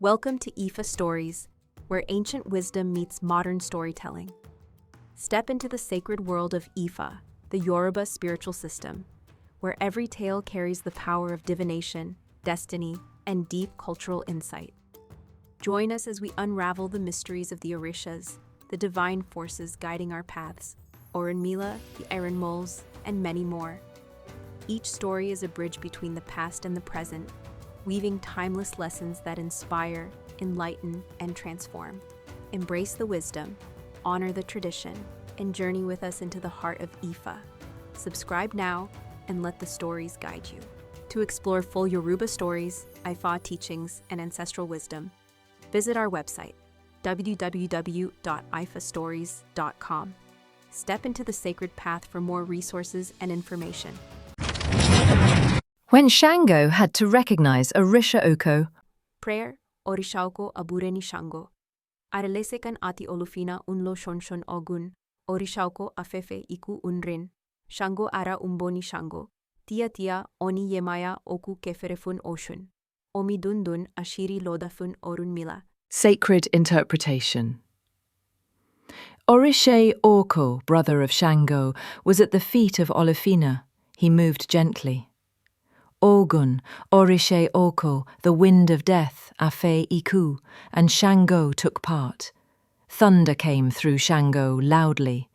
Welcome to IFAStories, where ancient wisdom meets modern storytelling. Step into the sacred world of Ifa, the Yoruba spiritual system, where every tale carries the power of divination, destiny, and deep cultural insight. Join us as we unravel the mysteries of the Orishas, the divine forces guiding our paths, Orunmila, the Erinmoles, and many more. Each story is a bridge between the past and the present, weaving timeless lessons that inspire, enlighten, and transform. Embrace the wisdom, honor the tradition, and journey with us into the heart of Ifa. Subscribe now and let the stories guide you. To explore full Yoruba stories, Ifa teachings, and ancestral wisdom, visit our website, www.ifastories.com. Step into the sacred path for more resources and information. When Shango had to recognize Orishaoko, Prayer, Orishaoko abureni Shango. Arelese kan ati olufina unlo shonshon ogun, Orishaoko afefe iku unrin, Shango ara umboni Shango, tia tia oni yemaya oku keferefun oshun, omi dundun ashiri lodafun Orunmila. Sacred Interpretation. Orishaoko, brother of Shango, was at the feet of Olufina. He moved gently. Ogun, Orishaoko, the wind of death, Afe Iku, and Shango took part. Thunder came through Shango loudly.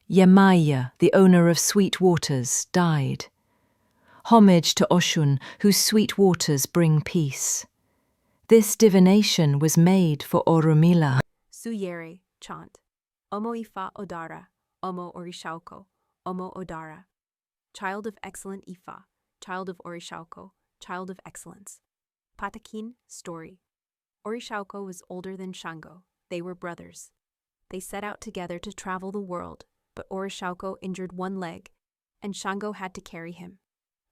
Yemaya, the owner of sweet waters, died. Homage to Oshun, whose sweet waters bring peace. This divination was made for Orunmila. Suyere, chant. Omo Ifa Odara, Omo Orishaoko, Omo Odara. Child of excellent Ifa, child of Orishaoko, child of excellence. Patakin, story. Orishaoko was older than Shango. They were brothers. They set out together to travel the world, but Orishaoko injured one leg, and Shango had to carry him.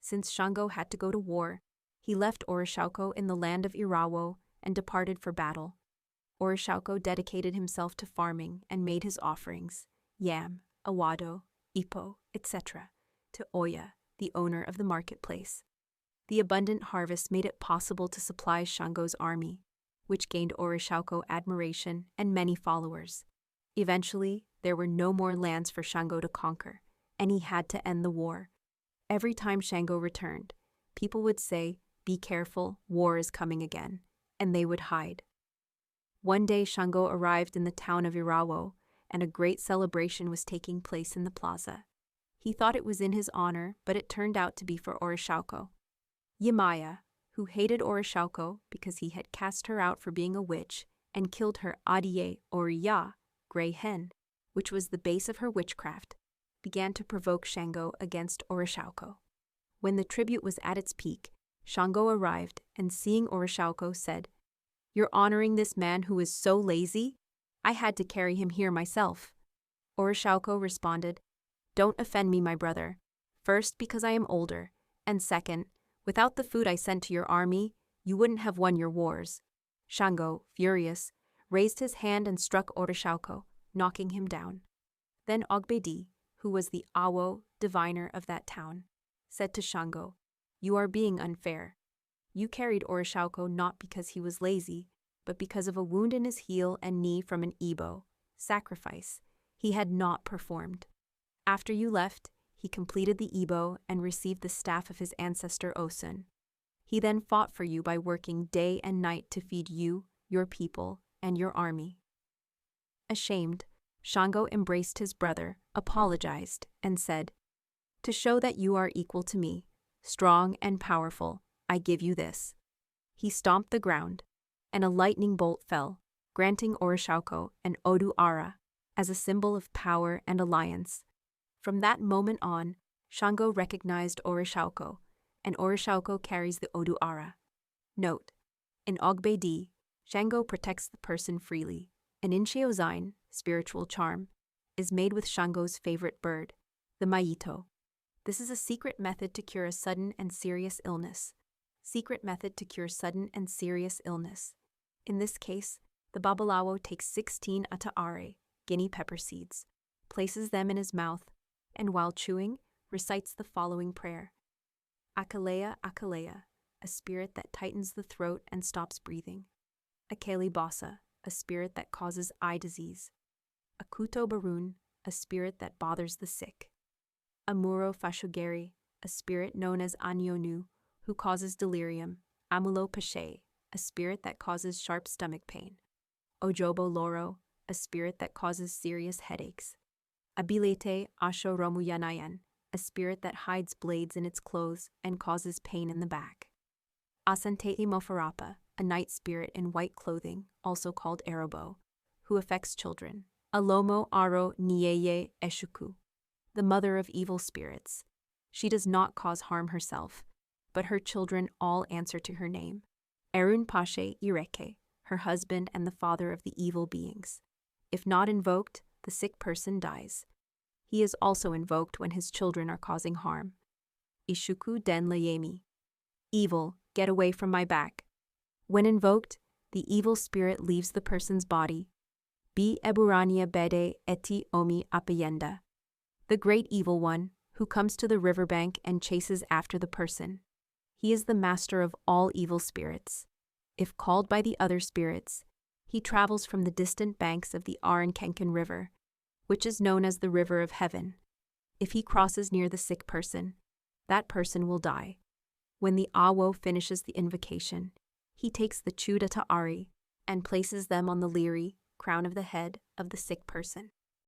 Since Shango had to go to war, he left Orishaoko in the land of Irawo and departed for battle. Orishaoko dedicated himself to farming and made his offerings, yam, awado, ipo, etc., to Oya, the owner of the marketplace. The abundant harvest made it possible to supply Shango's army, which gained Orishaoko admiration and many followers. Eventually, there were no more lands for Shango to conquer, and he had to end the war. Every time Shango returned, people would say, "Be careful, war is coming again," and they would hide. One day Shango arrived in the town of Irawo, and a great celebration was taking place in the plaza. He thought it was in his honor, but it turned out to be for Orishaoko. Yemaya, who hated Orishaoko because he had cast her out for being a witch and killed her Adiye Oriya, gray hen, which was the base of her witchcraft, began to provoke Shango against Orishaoko. When the tribute was at its peak, Shango arrived and, seeing Orishaoko, said, "You're honoring this man who is so lazy? I had to carry him here myself." Orishaoko responded, "Don't offend me, my brother. First, because I am older, and second, without the food I sent to your army, you wouldn't have won your wars." Shango, furious, raised his hand and struck Orishaoko, knocking him down. Then Ogbe-Odi, who was the Awo diviner of that town, said to Shango, "You are being unfair. You carried Orishaoko not because he was lazy, but because of a wound in his heel and knee from an Igbo sacrifice he had not performed. After you left, he completed the Igbo and received the staff of his ancestor Osun. He then fought for you by working day and night to feed you, your people, and your army." Ashamed, Shango embraced his brother, apologized, and said, "To show that you are equal to me, strong and powerful, I give you this." He stomped the ground, and a lightning bolt fell, granting Orishaoko an Odu Ara as a symbol of power and alliance. From that moment on, Shango recognized Orishaoko, and Orishaoko carries the Odu Ara. Note: in Ogbe-Odi, Shango protects the person freely, and in Sheozain, spiritual charm, is made with Shango's favorite bird, the Maito. This is a secret method to cure a sudden and serious illness. Secret method to cure sudden and serious illness. In this case, the Babalawo takes 16 ata'are, guinea pepper seeds, places them in his mouth, and while chewing, recites the following prayer: Akalea, Akalea, a spirit that tightens the throat and stops breathing. Akeli Bossa, a spirit that causes eye disease. Akuto Barun, a spirit that bothers the sick. Amuro Fashugeri, a spirit known as Anyonu, who causes delirium. Amulo Pache, a spirit that causes sharp stomach pain. Ojobo Loro, a spirit that causes serious headaches. Abilete Asho Romuyanayan, a spirit that hides blades in its clothes and causes pain in the back. Asantei Mofarapa, a night spirit in white clothing, also called Erobo, who affects children. Alomo Aro Nieye Eshuku, the mother of evil spirits. She does not cause harm herself, but her children all answer to her name. Erun Pashe Ireke, her husband and the father of the evil beings. If not invoked, the sick person dies. He is also invoked when his children are causing harm. Ishuku Den Layemi, evil, get away from my back. When invoked, the evil spirit leaves the person's body. Bi Eburania Bede Eti Omi Apayenda, the great evil one, who comes to the riverbank and chases after the person. He is the master of all evil spirits. If called by the other spirits, he travels from the distant banks of the Arankenken River, which is known as the River of Heaven. If he crosses near the sick person, that person will die. When the Awo finishes the invocation, he takes the Chuda Ta'ari and places them on the liri, crown of the head, of the sick person.